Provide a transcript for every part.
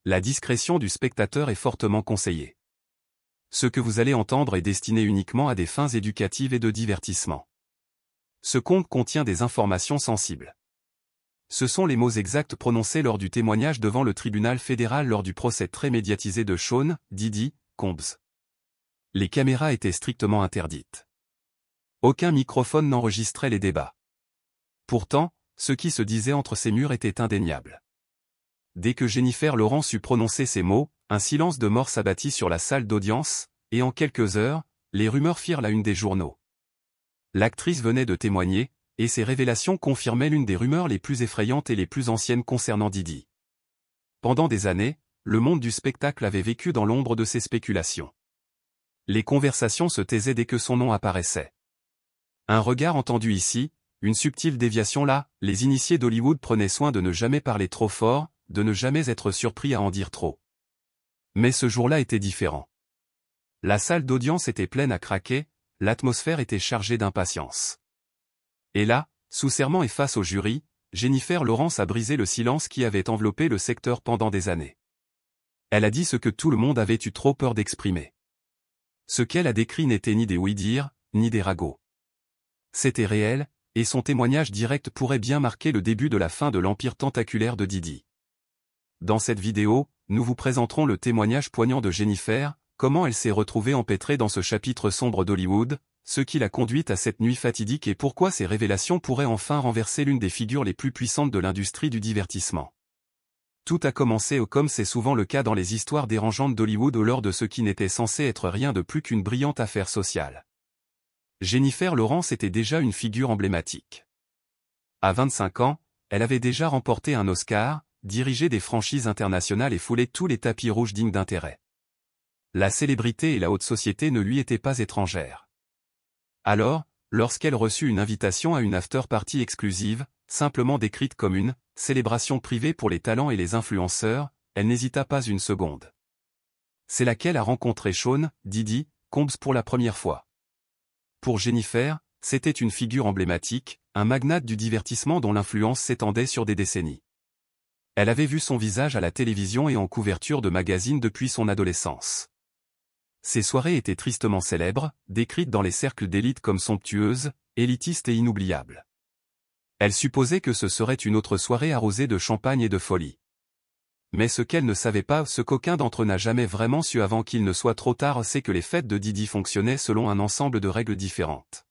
La discrétion du spectateur est fortement conseillée. Ce que vous allez entendre est destiné uniquement à des fins éducatives et de divertissement. Ce conte contient des informations sensibles. Ce sont les mots exacts prononcés lors du témoignage devant le tribunal fédéral lors du procès très médiatisé de Sean Diddy Combs. Les caméras étaient strictement interdites. Aucun microphone n'enregistrait les débats. Pourtant, ce qui se disait entre ces murs était indéniable. Dès que Jennifer Lawrence eut prononcé ces mots, un silence de mort s'abattit sur la salle d'audience, et en quelques heures, les rumeurs firent la une des journaux. L'actrice venait de témoigner, et ses révélations confirmaient l'une des rumeurs les plus effrayantes et les plus anciennes concernant Diddy. Pendant des années, le monde du spectacle avait vécu dans l'ombre de ces spéculations. Les conversations se taisaient dès que son nom apparaissait. Un regard entendu ici, une subtile déviation là, les initiés d'Hollywood prenaient soin de ne jamais parler trop fort, de ne jamais être surpris à en dire trop. Mais ce jour-là était différent. La salle d'audience était pleine à craquer, l'atmosphère était chargée d'impatience. Et là, sous serment et face au jury, Jennifer Lawrence a brisé le silence qui avait enveloppé le secteur pendant des années. Elle a dit ce que tout le monde avait eu trop peur d'exprimer. Ce qu'elle a décrit n'était ni des oui-dire, ni des ragots. C'était réel, et son témoignage direct pourrait bien marquer le début de la fin de l'empire tentaculaire de Diddy. Dans cette vidéo, nous vous présenterons le témoignage poignant de Jennifer, comment elle s'est retrouvée empêtrée dans ce chapitre sombre d'Hollywood, ce qui l'a conduite à cette nuit fatidique et pourquoi ces révélations pourraient enfin renverser l'une des figures les plus puissantes de l'industrie du divertissement. Tout a commencé comme c'est souvent le cas dans les histoires dérangeantes d'Hollywood lors de ce qui n'était censé être rien de plus qu'une brillante affaire sociale. Jennifer Lawrence était déjà une figure emblématique. À 25 ans, elle avait déjà remporté un Oscar, dirigé des franchises internationales et foulé tous les tapis rouges dignes d'intérêt. La célébrité et la haute société ne lui étaient pas étrangères. Alors, lorsqu'elle reçut une invitation à une after-party exclusive, simplement décrite comme une « célébration privée pour les talents et les influenceurs », elle n'hésita pas une seconde. C'est là qu'elle a rencontré Sean Diddy Combs pour la première fois. Pour Jennifer, c'était une figure emblématique, un magnate du divertissement dont l'influence s'étendait sur des décennies. Elle avait vu son visage à la télévision et en couverture de magazines depuis son adolescence. Ces soirées étaient tristement célèbres, décrites dans les cercles d'élite comme somptueuses, élitistes et inoubliables. Elle supposait que ce serait une autre soirée arrosée de champagne et de folie. Mais ce qu'elle ne savait pas, ce qu'aucun d'entre eux n'a jamais vraiment su avant qu'il ne soit trop tard, c'est que les fêtes de Diddy fonctionnaient selon un ensemble de règles différentes.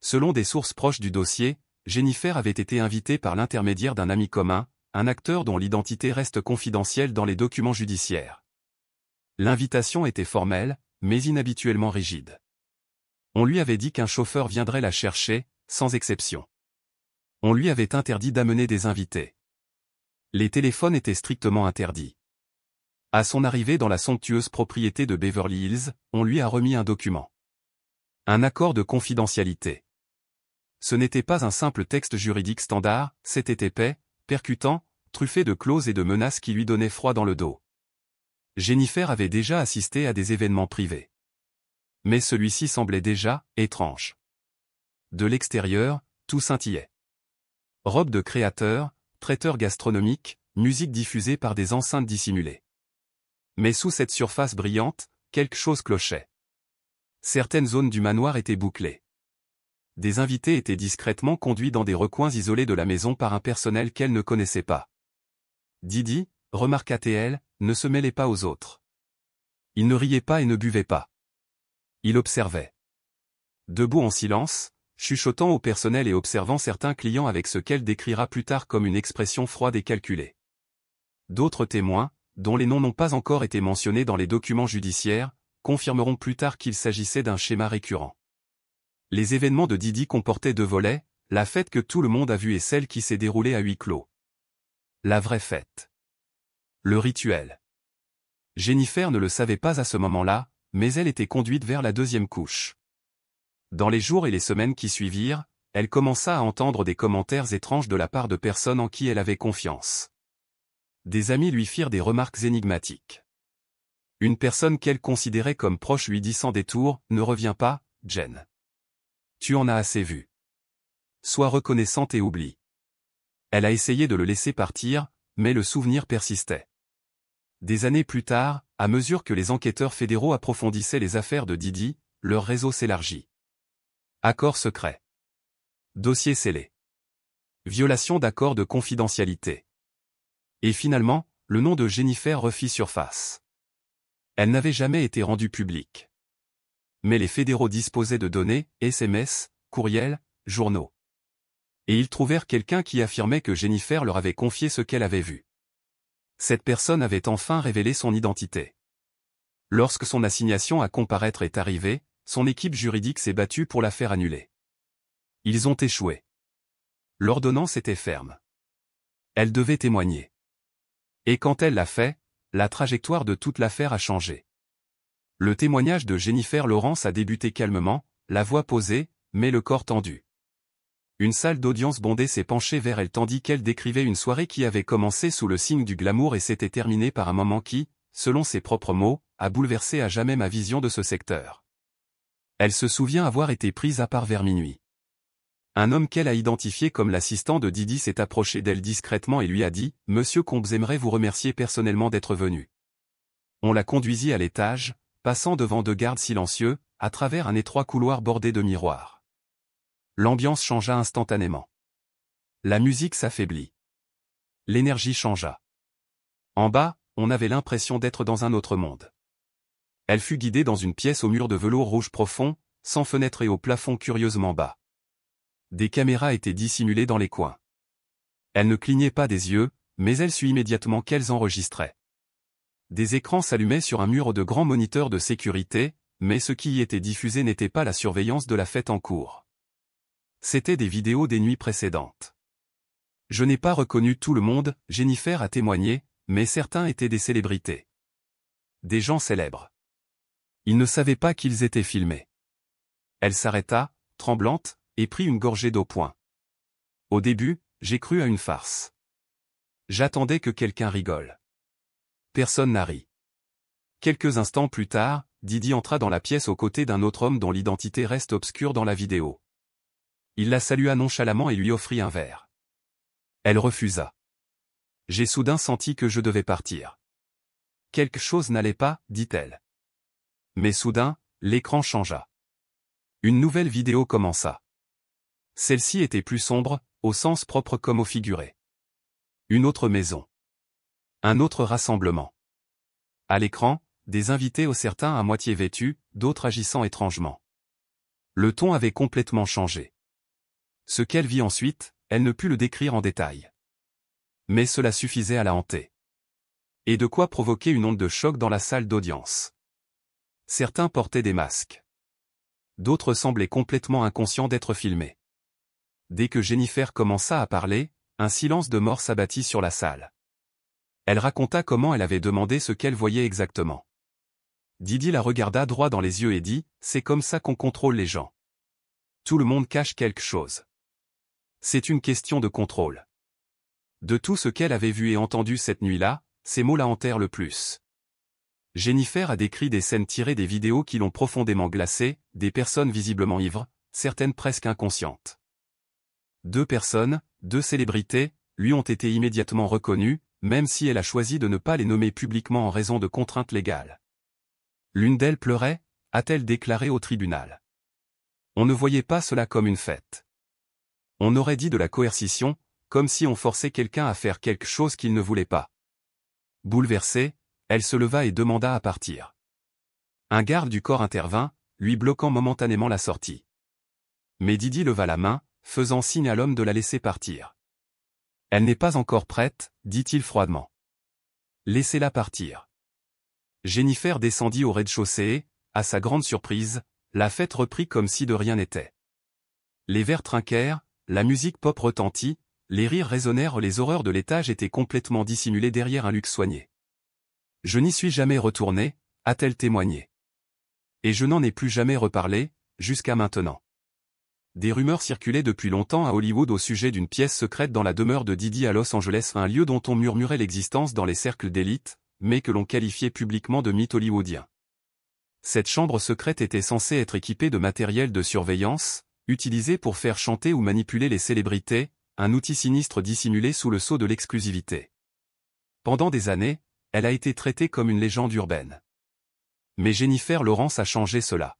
Selon des sources proches du dossier, Jennifer avait été invitée par l'intermédiaire d'un ami commun, un acteur dont l'identité reste confidentielle dans les documents judiciaires. L'invitation était formelle, mais inhabituellement rigide. On lui avait dit qu'un chauffeur viendrait la chercher, sans exception. On lui avait interdit d'amener des invités. Les téléphones étaient strictement interdits. À son arrivée dans la somptueuse propriété de Beverly Hills, on lui a remis un document. Un accord de confidentialité. Ce n'était pas un simple texte juridique standard, c'était épais, percutant, truffé de clauses et de menaces qui lui donnaient froid dans le dos. Jennifer avait déjà assisté à des événements privés. Mais celui-ci semblait déjà étrange. De l'extérieur, tout scintillait. Robe de créateur, traiteur gastronomique, musique diffusée par des enceintes dissimulées. Mais sous cette surface brillante, quelque chose clochait. Certaines zones du manoir étaient bouclées. Des invités étaient discrètement conduits dans des recoins isolés de la maison par un personnel qu'elle ne connaissait pas. Diddy, remarqua-t-elle, ne se mêlait pas aux autres. Il ne riait pas et ne buvait pas. Il observait. Debout en silence, chuchotant au personnel et observant certains clients avec ce qu'elle décrira plus tard comme une expression froide et calculée. D'autres témoins, dont les noms n'ont pas encore été mentionnés dans les documents judiciaires, confirmeront plus tard qu'il s'agissait d'un schéma récurrent. Les événements de Diddy comportaient deux volets, la fête que tout le monde a vue et celle qui s'est déroulée à huis clos. La vraie fête. Le rituel. Jennifer ne le savait pas à ce moment-là, mais elle était conduite vers la deuxième couche. Dans les jours et les semaines qui suivirent, elle commença à entendre des commentaires étranges de la part de personnes en qui elle avait confiance. Des amis lui firent des remarques énigmatiques. Une personne qu'elle considérait comme proche lui dit sans détour, « Ne reviens pas, Jen. Tu en as assez vu. Sois reconnaissante et oublie. » Elle a essayé de le laisser partir, mais le souvenir persistait. Des années plus tard, à mesure que les enquêteurs fédéraux approfondissaient les affaires de Didi, leur réseau s'élargit. Accords secrets. Dossiers scellés. Violation d'accords de confidentialité. Et finalement, le nom de Jennifer refit surface. Elle n'avait jamais été rendue publique. Mais les fédéraux disposaient de données, SMS, courriels, journaux. Et ils trouvèrent quelqu'un qui affirmait que Jennifer leur avait confié ce qu'elle avait vu. Cette personne avait enfin révélé son identité. Lorsque son assignation à comparaître est arrivée, son équipe juridique s'est battue pour la faire annuler. Ils ont échoué. L'ordonnance était ferme. Elle devait témoigner. Et quand elle l'a fait, la trajectoire de toute l'affaire a changé. Le témoignage de Jennifer Lawrence a débuté calmement, la voix posée, mais le corps tendu. Une salle d'audience bondée s'est penchée vers elle tandis qu'elle décrivait une soirée qui avait commencé sous le signe du glamour et s'était terminée par un moment qui, selon ses propres mots, a bouleversé à jamais ma vision de ce secteur. Elle se souvient avoir été prise à part vers minuit. Un homme qu'elle a identifié comme l'assistant de Didi s'est approché d'elle discrètement et lui a dit « Monsieur Combs aimerait vous remercier personnellement d'être venu. » On la conduisit à l'étage, passant devant 2 gardes silencieux, à travers un étroit couloir bordé de miroirs. L'ambiance changea instantanément. La musique s'affaiblit. L'énergie changea. En bas, on avait l'impression d'être dans un autre monde. Elle fut guidée dans une pièce au mur de velours rouge profond, sans fenêtre et au plafond curieusement bas. Des caméras étaient dissimulées dans les coins. Elle ne clignait pas des yeux, mais elle sut immédiatement qu'elles enregistraient. Des écrans s'allumaient sur un mur de grands moniteurs de sécurité, mais ce qui y était diffusé n'était pas la surveillance de la fête en cours. C'étaient des vidéos des nuits précédentes. Je n'ai pas reconnu tout le monde, Jennifer a témoigné, mais certains étaient des célébrités. Des gens célèbres. Ils ne savaient pas qu'ils étaient filmés. Elle s'arrêta, tremblante, et prit une gorgée d'eau point. Au début, j'ai cru à une farce. J'attendais que quelqu'un rigole. Personne n'a ri. Quelques instants plus tard, Didi entra dans la pièce aux côtés d'un autre homme dont l'identité reste obscure dans la vidéo. Il la salua nonchalamment et lui offrit un verre. Elle refusa. J'ai soudain senti que je devais partir. Quelque chose n'allait pas, dit-elle. Mais soudain, l'écran changea. Une nouvelle vidéo commença. Celle-ci était plus sombre, au sens propre comme au figuré. Une autre maison. Un autre rassemblement. À l'écran, des invités certains à moitié vêtus, d'autres agissant étrangement. Le ton avait complètement changé. Ce qu'elle vit ensuite, elle ne put le décrire en détail. Mais cela suffisait à la hanter. Et de quoi provoquer une onde de choc dans la salle d'audience. Certains portaient des masques. D'autres semblaient complètement inconscients d'être filmés. Dès que Jennifer commença à parler, un silence de mort s'abattit sur la salle. Elle raconta comment elle avait demandé ce qu'elle voyait exactement. Didi la regarda droit dans les yeux et dit « C'est comme ça qu'on contrôle les gens. Tout le monde cache quelque chose. C'est une question de contrôle. » De tout ce qu'elle avait vu et entendu cette nuit-là, ces mots la hantèrent le plus. Jennifer a décrit des scènes tirées des vidéos qui l'ont profondément glacée, des personnes visiblement ivres, certaines presque inconscientes. 2 personnes, 2 célébrités, lui ont été immédiatement reconnues, même si elle a choisi de ne pas les nommer publiquement en raison de contraintes légales. L'une d'elles pleurait, a-t-elle déclaré au tribunal. On ne voyait pas cela comme une fête. On aurait dit de la coercition, comme si on forçait quelqu'un à faire quelque chose qu'il ne voulait pas. Bouleversée, elle se leva et demanda à partir. Un garde du corps intervint, lui bloquant momentanément la sortie. Mais Didi leva la main, faisant signe à l'homme de la laisser partir. Elle n'est pas encore prête, dit-il froidement. Laissez-la partir. Jennifer descendit au rez-de-chaussée et, à sa grande surprise, la fête reprit comme si de rien n'était. Les verres trinquèrent, la musique pop retentit, les rires résonnèrent, les horreurs de l'étage étaient complètement dissimulées derrière un luxe soigné. Je n'y suis jamais retournée, a-t-elle témoigné. Et je n'en ai plus jamais reparlé, jusqu'à maintenant. Des rumeurs circulaient depuis longtemps à Hollywood au sujet d'une pièce secrète dans la demeure de Didi à Los Angeles, un lieu dont on murmurait l'existence dans les cercles d'élite, mais que l'on qualifiait publiquement de mythe hollywoodien. Cette chambre secrète était censée être équipée de matériel de surveillance, utilisé pour faire chanter ou manipuler les célébrités, un outil sinistre dissimulé sous le sceau de l'exclusivité. Pendant des années, elle a été traitée comme une légende urbaine. Mais Jennifer Lawrence a changé cela.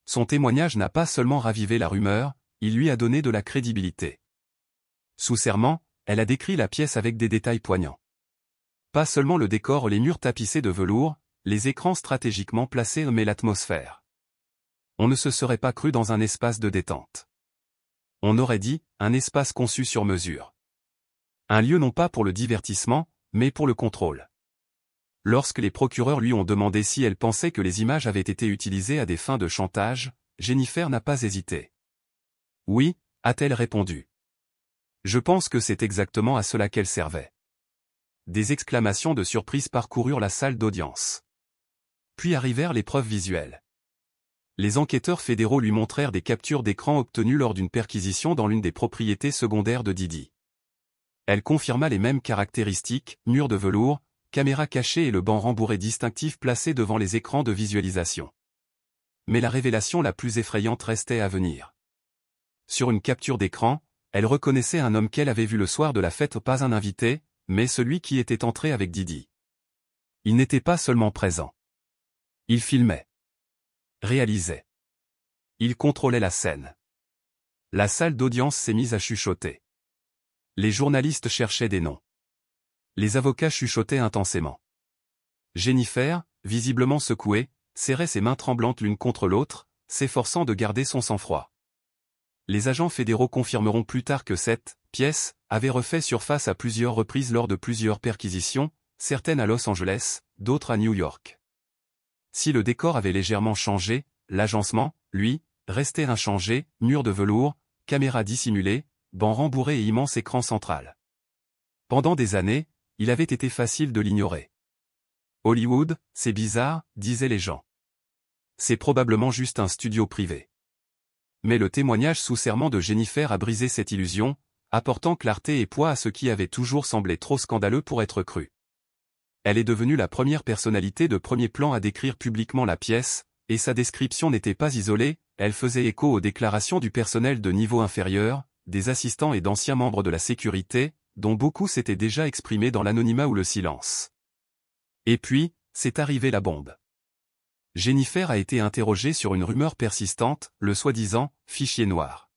Son témoignage n'a pas seulement ravivé la rumeur, il lui a donné de la crédibilité. Sous serment, elle a décrit la pièce avec des détails poignants. Pas seulement le décor, les murs tapissés de velours, les écrans stratégiquement placés, mais l'atmosphère. On ne se serait pas cru dans un espace de détente. On aurait dit, un espace conçu sur mesure. Un lieu non pas pour le divertissement, mais pour le contrôle. Lorsque les procureurs lui ont demandé si elle pensait que les images avaient été utilisées à des fins de chantage, Jennifer n'a pas hésité. Oui, a-t-elle répondu. Je pense que c'est exactement à cela qu'elle servait. Des exclamations de surprise parcoururent la salle d'audience. Puis arrivèrent les preuves visuelles. Les enquêteurs fédéraux lui montrèrent des captures d'écran obtenues lors d'une perquisition dans l'une des propriétés secondaires de Didi. Elle confirma les mêmes caractéristiques, murs de velours, caméra cachée et le banc rembourré distinctif placé devant les écrans de visualisation. Mais la révélation la plus effrayante restait à venir. Sur une capture d'écran, elle reconnaissait un homme qu'elle avait vu le soir de la fête, pas un invité, mais celui qui était entré avec Didi. Il n'était pas seulement présent. Il filmait. Réalisait. Il contrôlait la scène. La salle d'audience s'est mise à chuchoter. Les journalistes cherchaient des noms. Les avocats chuchotaient intensément. Jennifer, visiblement secouée, serrait ses mains tremblantes l'une contre l'autre, s'efforçant de garder son sang-froid. Les agents fédéraux confirmeront plus tard que cette pièce avait refait surface à plusieurs reprises lors de plusieurs perquisitions, certaines à Los Angeles, d'autres à New York. Si le décor avait légèrement changé, l'agencement, lui, restait inchangé, murs de velours, caméras dissimulées, banc rembourré et immense écran central. Pendant des années, il avait été facile de l'ignorer. Hollywood, c'est bizarre, disaient les gens. C'est probablement juste un studio privé. Mais le témoignage sous serment de Jennifer a brisé cette illusion, apportant clarté et poids à ce qui avait toujours semblé trop scandaleux pour être cru. Elle est devenue la première personnalité de premier plan à décrire publiquement la pièce, et sa description n'était pas isolée, elle faisait écho aux déclarations du personnel de niveau inférieur, des assistants et d'anciens membres de la sécurité, dont beaucoup s'étaient déjà exprimés dans l'anonymat ou le silence. Et puis, c'est arrivé la bombe. Jennifer a été interrogée sur une rumeur persistante, le soi-disant « fichier noir ».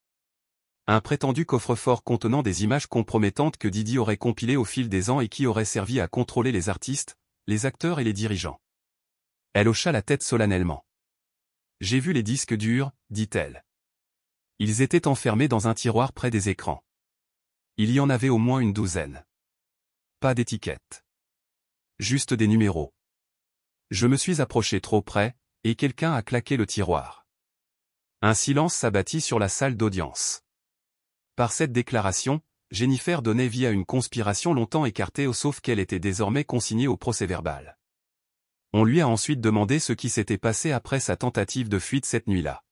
Un prétendu coffre-fort contenant des images compromettantes que Didi aurait compilées au fil des ans et qui aurait servi à contrôler les artistes, les acteurs et les dirigeants. Elle hocha la tête solennellement. « J'ai vu les disques durs, dit-elle. Ils étaient enfermés dans un tiroir près des écrans. Il y en avait au moins une douzaine. Pas d'étiquette. Juste des numéros. Je me suis approché trop près, et quelqu'un a claqué le tiroir. » Un silence s'abattit sur la salle d'audience. Par cette déclaration, Jennifer donnait vie à une conspiration longtemps écartée sauf qu'elle était désormais consignée au procès-verbal. On lui a ensuite demandé ce qui s'était passé après sa tentative de fuite cette nuit-là.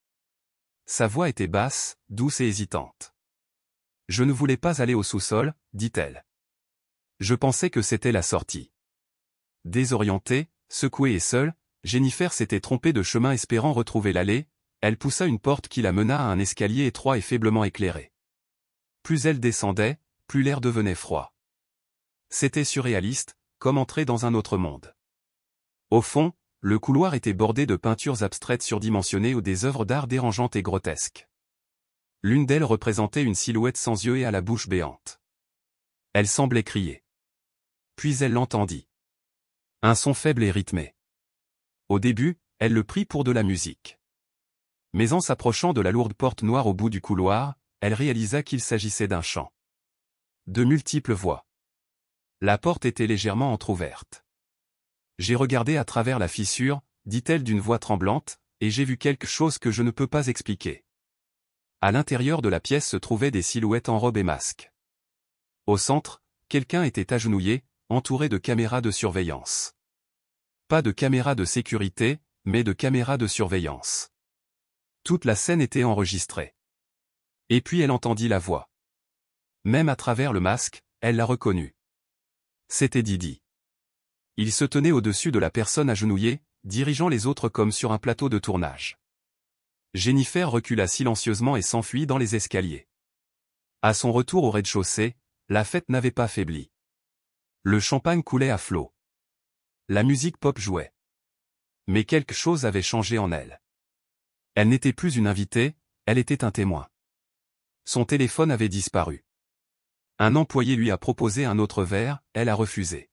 Sa voix était basse, douce et hésitante. « Je ne voulais pas aller au sous-sol, dit-elle. Je pensais que c'était la sortie. » Désorientée, secouée et seule, Jennifer s'était trompée de chemin espérant retrouver l'allée, elle poussa une porte qui la mena à un escalier étroit et faiblement éclairé. Plus elle descendait, plus l'air devenait froid. C'était surréaliste, comme entrer dans un autre monde. Au fond, le couloir était bordé de peintures abstraites surdimensionnées ou des œuvres d'art dérangeantes et grotesques. L'une d'elles représentait une silhouette sans yeux et à la bouche béante. Elle semblait crier. Puis elle l'entendit. Un son faible et rythmé. Au début, elle le prit pour de la musique. Mais en s'approchant de la lourde porte noire au bout du couloir, elle réalisa qu'il s'agissait d'un chant. De multiples voix. La porte était légèrement entr'ouverte. J'ai regardé à travers la fissure, dit-elle d'une voix tremblante, et j'ai vu quelque chose que je ne peux pas expliquer. À l'intérieur de la pièce se trouvaient des silhouettes en robe et masque. Au centre, quelqu'un était agenouillé, entouré de caméras de surveillance. Pas de caméras de sécurité, mais de caméras de surveillance. Toute la scène était enregistrée. Et puis elle entendit la voix. Même à travers le masque, elle la reconnut. C'était Didi. Il se tenait au-dessus de la personne agenouillée, dirigeant les autres comme sur un plateau de tournage. Jennifer recula silencieusement et s'enfuit dans les escaliers. À son retour au rez-de-chaussée, la fête n'avait pas faibli. Le champagne coulait à flots. la musique pop jouait. Mais quelque chose avait changé en elle. Elle n'était plus une invitée, elle était un témoin. Son téléphone avait disparu. Un employé lui a proposé un autre verre, elle a refusé.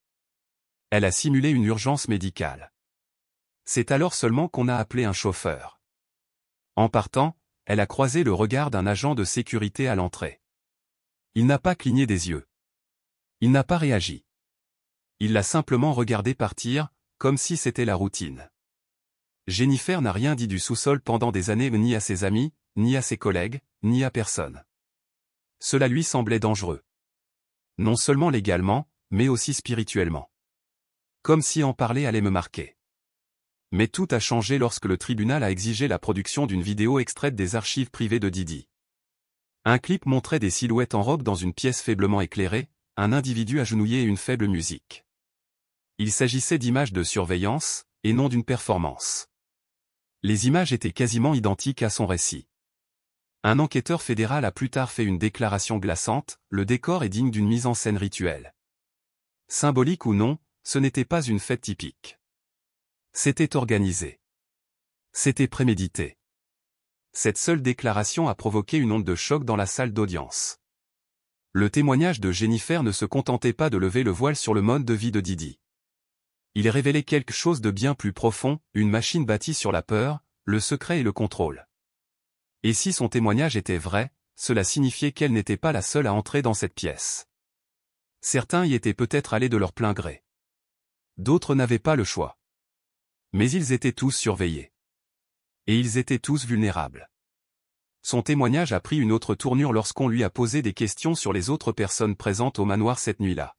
Elle a simulé une urgence médicale. C'est alors seulement qu'on a appelé un chauffeur. En partant, elle a croisé le regard d'un agent de sécurité à l'entrée. Il n'a pas cligné des yeux. Il n'a pas réagi. Il l'a simplement regardé partir, comme si c'était la routine. Jennifer n'a rien dit du sous-sol pendant des années ni à ses amis, ni à ses collègues, ni à personne. Cela lui semblait dangereux. Non seulement légalement, mais aussi spirituellement. Comme si en parler allait me marquer. Mais tout a changé lorsque le tribunal a exigé la production d'une vidéo extraite des archives privées de Didi. Un clip montrait des silhouettes en robe dans une pièce faiblement éclairée, un individu agenouillé et une faible musique. Il s'agissait d'images de surveillance, et non d'une performance. Les images étaient quasiment identiques à son récit. Un enquêteur fédéral a plus tard fait une déclaration glaçante, le décor est digne d'une mise en scène rituelle. Symbolique ou non, ce n'était pas une fête typique. C'était organisé. C'était prémédité. Cette seule déclaration a provoqué une onde de choc dans la salle d'audience. Le témoignage de Jennifer ne se contentait pas de lever le voile sur le mode de vie de Didi. Il révélait quelque chose de bien plus profond, une machine bâtie sur la peur, le secret et le contrôle. Et si son témoignage était vrai, cela signifiait qu'elle n'était pas la seule à entrer dans cette pièce. Certains y étaient peut-être allés de leur plein gré. D'autres n'avaient pas le choix. Mais ils étaient tous surveillés. Et ils étaient tous vulnérables. Son témoignage a pris une autre tournure lorsqu'on lui a posé des questions sur les autres personnes présentes au manoir cette nuit-là.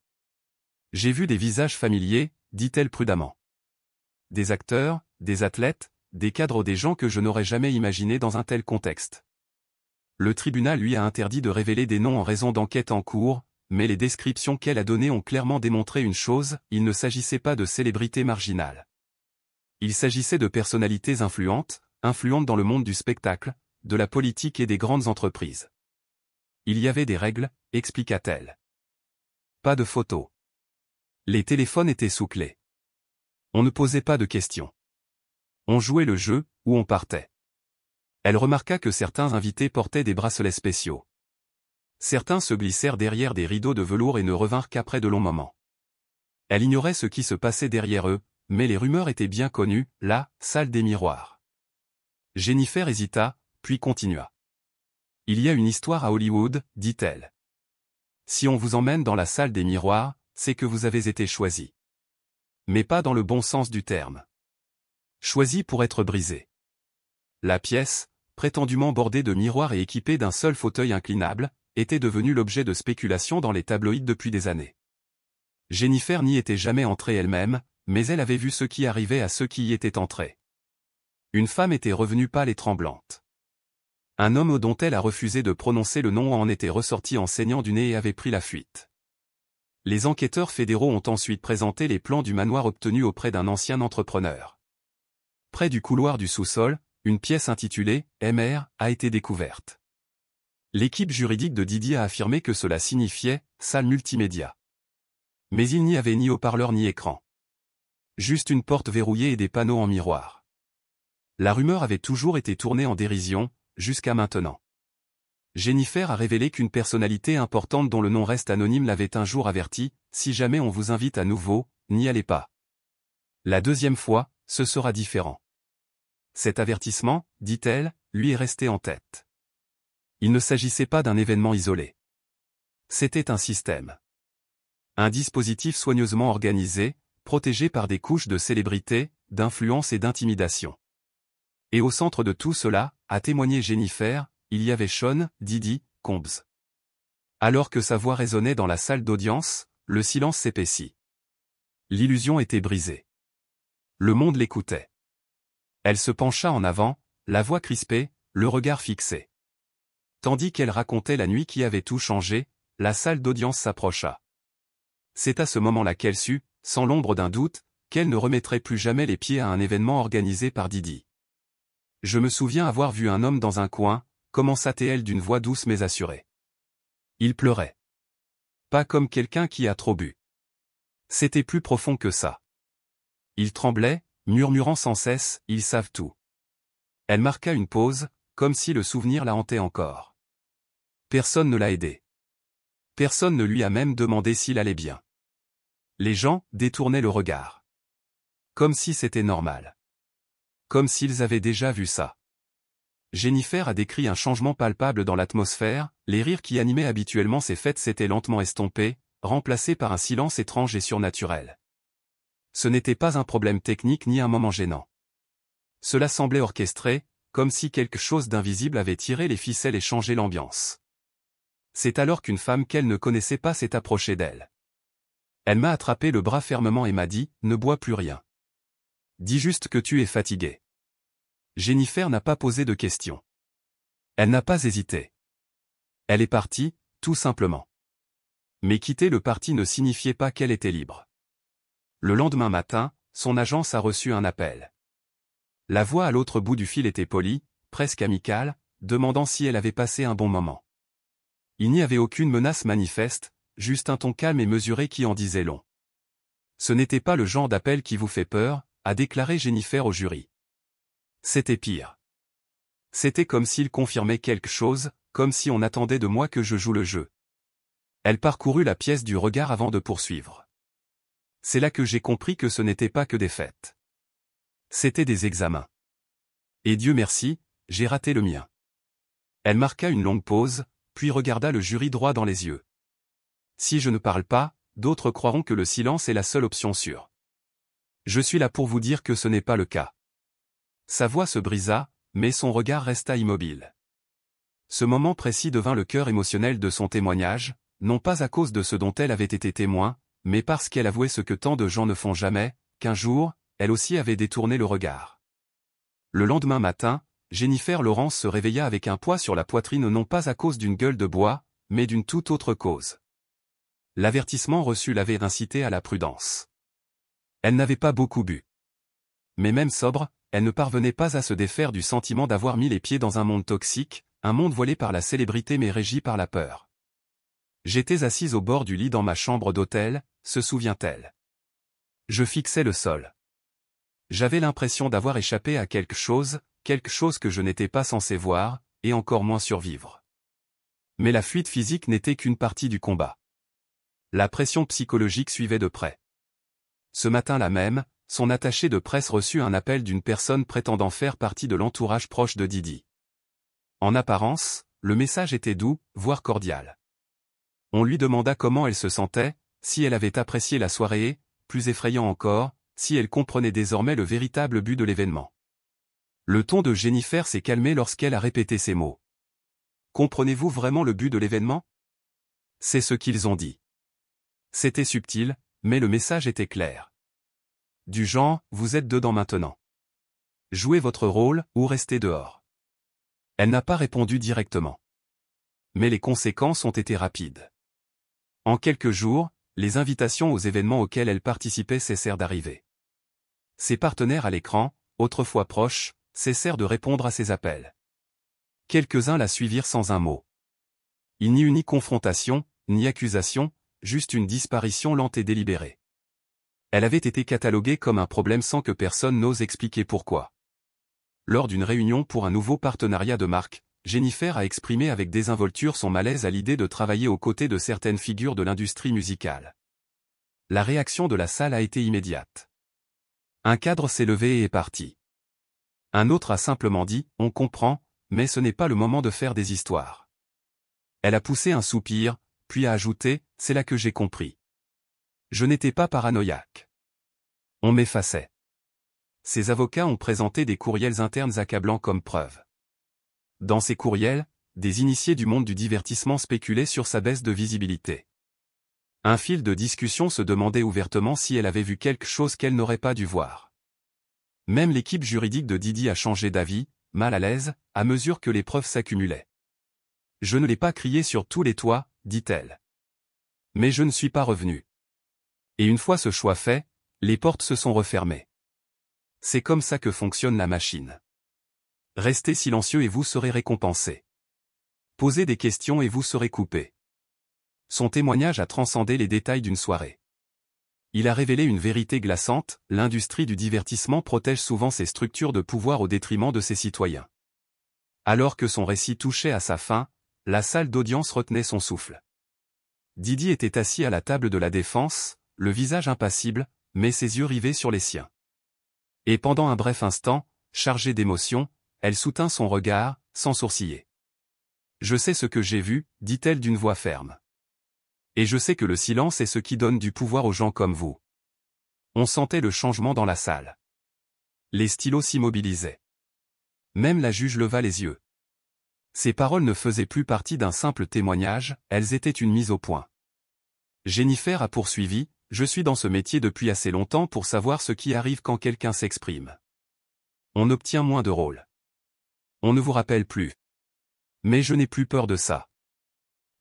J'ai vu des visages familiers, dit-elle prudemment. Des acteurs, des athlètes, des cadres, des gens que je n'aurais jamais imaginés dans un tel contexte. Le tribunal lui a interdit de révéler des noms en raison d'enquêtes en cours, mais les descriptions qu'elle a données ont clairement démontré une chose, il ne s'agissait pas de célébrités marginales. Il s'agissait de personnalités influentes dans le monde du spectacle, de la politique et des grandes entreprises. Il y avait des règles, expliqua-t-elle. Pas de photos. Les téléphones étaient sous clé. On ne posait pas de questions. On jouait le jeu, ou on partait. Elle remarqua que certains invités portaient des bracelets spéciaux. Certains se glissèrent derrière des rideaux de velours et ne revinrent qu'après de longs moments. Elle ignorait ce qui se passait derrière eux, mais les rumeurs étaient bien connues, la salle des miroirs. Jennifer hésita, puis continua. Il y a une histoire à Hollywood, dit-elle. Si on vous emmène dans la salle des miroirs, c'est que vous avez été choisi. Mais pas dans le bon sens du terme. Choisi pour être brisé. La pièce, prétendument bordée de miroirs et équipée d'un seul fauteuil inclinable, était devenue l'objet de spéculations dans les tabloïds depuis des années. Jennifer n'y était jamais entrée elle-même, mais elle avait vu ce qui arrivait à ceux qui y étaient entrés. Une femme était revenue pâle et tremblante. Un homme dont elle a refusé de prononcer le nom en était ressorti en saignant du nez et avait pris la fuite. Les enquêteurs fédéraux ont ensuite présenté les plans du manoir obtenus auprès d'un ancien entrepreneur. Près du couloir du sous-sol, une pièce intitulée « MR » a été découverte. L'équipe juridique de Didi a affirmé que cela signifiait « salle multimédia ». Mais il n'y avait ni haut-parleur ni écran. Juste une porte verrouillée et des panneaux en miroir. La rumeur avait toujours été tournée en dérision, jusqu'à maintenant. Jennifer a révélé qu'une personnalité importante dont le nom reste anonyme l'avait un jour averti, si jamais on vous invite à nouveau, n'y allez pas. La deuxième fois, ce sera différent. Cet avertissement, dit-elle, lui est resté en tête. Il ne s'agissait pas d'un événement isolé. C'était un système. Un dispositif soigneusement organisé, protégé par des couches de célébrité, d'influence et d'intimidation. Et au centre de tout cela, a témoigné Jennifer, il y avait Sean, Didi, Combs. Alors que sa voix résonnait dans la salle d'audience, le silence s'épaissit. L'illusion était brisée. Le monde l'écoutait. Elle se pencha en avant, la voix crispée, le regard fixé. Tandis qu'elle racontait la nuit qui avait tout changé, la salle d'audience s'approcha. C'est à ce moment-là qu'elle sut, sans l'ombre d'un doute, qu'elle ne remettrait plus jamais les pieds à un événement organisé par Didi. Je me souviens avoir vu un homme dans un coin, commença-t-elle d'une voix douce mais assurée. Il pleurait. Pas comme quelqu'un qui a trop bu. C'était plus profond que ça. Il tremblait, murmurant sans cesse, ils savent tout. Elle marqua une pause, comme si le souvenir la hantait encore. Personne ne l'a aidé. Personne ne lui a même demandé s'il allait bien. Les gens détournaient le regard. Comme si c'était normal. Comme s'ils avaient déjà vu ça. Jennifer a décrit un changement palpable dans l'atmosphère, les rires qui animaient habituellement ces fêtes s'étaient lentement estompés, remplacés par un silence étrange et surnaturel. Ce n'était pas un problème technique ni un moment gênant. Cela semblait orchestré, comme si quelque chose d'invisible avait tiré les ficelles et changé l'ambiance. C'est alors qu'une femme qu'elle ne connaissait pas s'est approchée d'elle. Elle m'a attrapé le bras fermement et m'a dit « Ne bois plus rien. Dis juste que tu es fatigué. » Jennifer n'a pas posé de questions. Elle n'a pas hésité. Elle est partie, tout simplement. Mais quitter le parti ne signifiait pas qu'elle était libre. Le lendemain matin, son agence a reçu un appel. La voix à l'autre bout du fil était polie, presque amicale, demandant si elle avait passé un bon moment. Il n'y avait aucune menace manifeste, juste un ton calme et mesuré qui en disait long. Ce n'était pas le genre d'appel qui vous fait peur, a déclaré Jennifer au jury. C'était pire. C'était comme s'il confirmait quelque chose, comme si on attendait de moi que je joue le jeu. Elle parcourut la pièce du regard avant de poursuivre. C'est là que j'ai compris que ce n'était pas que des fêtes. C'était des examens. Et Dieu merci, j'ai raté le mien. Elle marqua une longue pause, puis regarda le jury droit dans les yeux. Si je ne parle pas, d'autres croiront que le silence est la seule option sûre. Je suis là pour vous dire que ce n'est pas le cas. Sa voix se brisa, mais son regard resta immobile. Ce moment précis devint le cœur émotionnel de son témoignage, non pas à cause de ce dont elle avait été témoin, mais parce qu'elle avouait ce que tant de gens ne font jamais, qu'un jour, elle aussi avait détourné le regard. Le lendemain matin, Jennifer Lawrence se réveilla avec un poids sur la poitrine non pas à cause d'une gueule de bois, mais d'une toute autre cause. L'avertissement reçu l'avait incité à la prudence. Elle n'avait pas beaucoup bu. Mais même sobre, elle ne parvenait pas à se défaire du sentiment d'avoir mis les pieds dans un monde toxique, un monde voilé par la célébrité mais régi par la peur. J'étais assise au bord du lit dans ma chambre d'hôtel, se souvient-elle. Je fixais le sol. J'avais l'impression d'avoir échappé à quelque chose que je n'étais pas censé voir, et encore moins survivre. Mais la fuite physique n'était qu'une partie du combat. La pression psychologique suivait de près. Ce matin-là même, son attaché de presse reçut un appel d'une personne prétendant faire partie de l'entourage proche de Didi. En apparence, le message était doux, voire cordial. On lui demanda comment elle se sentait, si elle avait apprécié la soirée et, plus effrayant encore, si elle comprenait désormais le véritable but de l'événement. Le ton de Jennifer s'est calmé lorsqu'elle a répété ces mots. Comprenez-vous vraiment le but de l'événement? C'est ce qu'ils ont dit. C'était subtil, mais le message était clair. Du genre, vous êtes dedans maintenant. Jouez votre rôle, ou restez dehors. Elle n'a pas répondu directement. Mais les conséquences ont été rapides. En quelques jours, les invitations aux événements auxquels elle participait cessèrent d'arriver. Ses partenaires à l'écran, autrefois proches, cessèrent de répondre à ses appels. Quelques-uns la suivirent sans un mot. Il n'y eut ni confrontation, ni accusation, juste une disparition lente et délibérée. Elle avait été cataloguée comme un problème sans que personne n'ose expliquer pourquoi. Lors d'une réunion pour un nouveau partenariat de marque, Jennifer a exprimé avec désinvolture son malaise à l'idée de travailler aux côtés de certaines figures de l'industrie musicale. La réaction de la salle a été immédiate. Un cadre s'est levé et est parti. Un autre a simplement dit « On comprend, mais ce n'est pas le moment de faire des histoires ». Elle a poussé un soupir, puis a ajouté « C'est là que j'ai compris. Je n'étais pas paranoïaque. On m'effaçait. » Ses avocats ont présenté des courriels internes accablants comme preuve. Dans ces courriels, des initiés du monde du divertissement spéculaient sur sa baisse de visibilité. Un fil de discussion se demandait ouvertement si elle avait vu quelque chose qu'elle n'aurait pas dû voir. Même l'équipe juridique de Didi a changé d'avis, mal à l'aise, à mesure que les preuves s'accumulaient. « Je ne l'ai pas crié sur tous les toits », dit-elle. « Mais je ne suis pas revenue. » Et une fois ce choix fait, les portes se sont refermées. C'est comme ça que fonctionne la machine. Restez silencieux et vous serez récompensé. Posez des questions et vous serez coupé. Son témoignage a transcendé les détails d'une soirée. Il a révélé une vérité glaçante, l'industrie du divertissement protège souvent ses structures de pouvoir au détriment de ses citoyens. Alors que son récit touchait à sa fin, la salle d'audience retenait son souffle. Didi était assis à la table de la défense, le visage impassible, mais ses yeux rivés sur les siens. Et pendant un bref instant, chargée d'émotion, elle soutint son regard, sans sourciller. « Je sais ce que j'ai vu », dit-elle d'une voix ferme. « Et je sais que le silence est ce qui donne du pouvoir aux gens comme vous. » On sentait le changement dans la salle. Les stylos s'immobilisaient. Même la juge leva les yeux. Ces paroles ne faisaient plus partie d'un simple témoignage, elles étaient une mise au point. Jennifer a poursuivi, « Je suis dans ce métier depuis assez longtemps pour savoir ce qui arrive quand quelqu'un s'exprime. On obtient moins de rôles. On ne vous rappelle plus. Mais je n'ai plus peur de ça.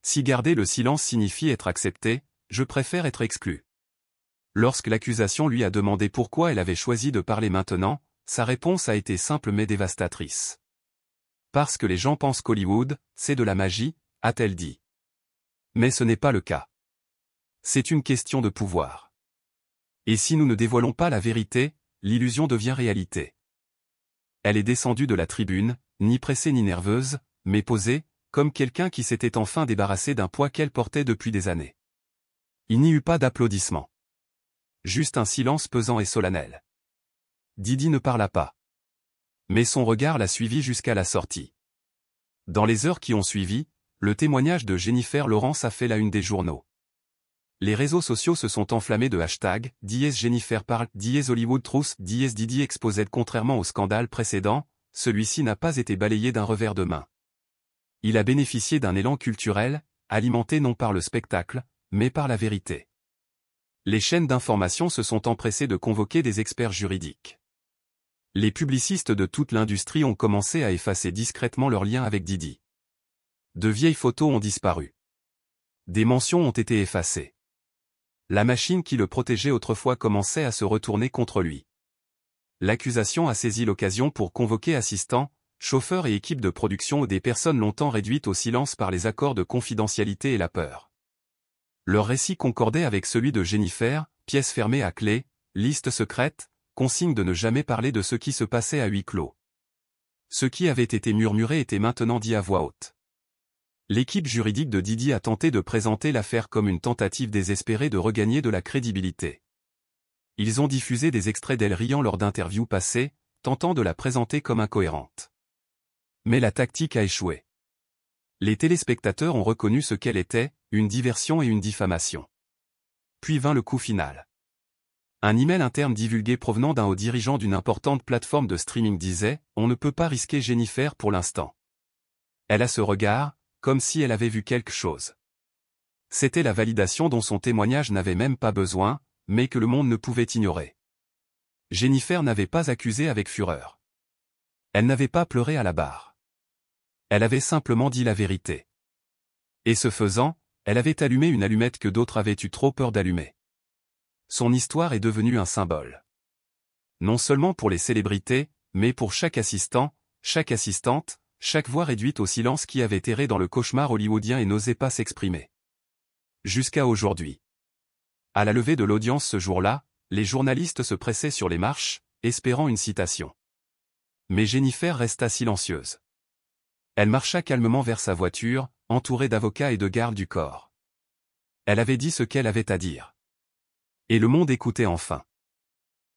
Si garder le silence signifie être accepté, je préfère être exclu. » Lorsque l'accusation lui a demandé pourquoi elle avait choisi de parler maintenant, sa réponse a été simple mais dévastatrice. « Parce que les gens pensent qu'Hollywood, c'est de la magie », a-t-elle dit. Mais ce n'est pas le cas. C'est une question de pouvoir. Et si nous ne dévoilons pas la vérité, l'illusion devient réalité. Elle est descendue de la tribune, ni pressée ni nerveuse, mais posée, comme quelqu'un qui s'était enfin débarrassé d'un poids qu'elle portait depuis des années. Il n'y eut pas d'applaudissements. Juste un silence pesant et solennel. Didi ne parla pas. Mais son regard la suivit jusqu'à la sortie. Dans les heures qui ont suivi, le témoignage de Jennifer Lawrence a fait la une des journaux. Les réseaux sociaux se sont enflammés de hashtags, #Jennifer parle, #Hollywood Truth, #Didi exposed. Contrairement au scandale précédent, celui-ci n'a pas été balayé d'un revers de main. Il a bénéficié d'un élan culturel, alimenté non par le spectacle, mais par la vérité. Les chaînes d'information se sont empressées de convoquer des experts juridiques. Les publicistes de toute l'industrie ont commencé à effacer discrètement leurs liens avec Didi. De vieilles photos ont disparu. Des mentions ont été effacées. La machine qui le protégeait autrefois commençait à se retourner contre lui. L'accusation a saisi l'occasion pour convoquer assistants, chauffeurs et équipes de production ou des personnes longtemps réduites au silence par les accords de confidentialité et la peur. Leur récit concordait avec celui de Jennifer, pièce fermée à clé, liste secrète, consigne de ne jamais parler de ce qui se passait à huis clos. Ce qui avait été murmuré était maintenant dit à voix haute. L'équipe juridique de Didi a tenté de présenter l'affaire comme une tentative désespérée de regagner de la crédibilité. Ils ont diffusé des extraits d'elle riant lors d'interviews passées, tentant de la présenter comme incohérente. Mais la tactique a échoué. Les téléspectateurs ont reconnu ce qu'elle était, une diversion et une diffamation. Puis vint le coup final. Un email interne divulgué provenant d'un haut dirigeant d'une importante plateforme de streaming disait « On ne peut pas risquer Jennifer pour l'instant. Elle a ce regard, comme si elle avait vu quelque chose. » C'était la validation dont son témoignage n'avait même pas besoin, mais que le monde ne pouvait ignorer. Jennifer n'avait pas accusé avec fureur. Elle n'avait pas pleuré à la barre. Elle avait simplement dit la vérité. Et ce faisant, elle avait allumé une allumette que d'autres avaient eu trop peur d'allumer. Son histoire est devenue un symbole. Non seulement pour les célébrités, mais pour chaque assistant, chaque assistante, chaque voix réduite au silence qui avait erré dans le cauchemar hollywoodien et n'osait pas s'exprimer. Jusqu'à aujourd'hui. À la levée de l'audience ce jour-là, les journalistes se pressaient sur les marches, espérant une citation. Mais Jennifer resta silencieuse. Elle marcha calmement vers sa voiture, entourée d'avocats et de gardes du corps. Elle avait dit ce qu'elle avait à dire. Et le monde écoutait enfin.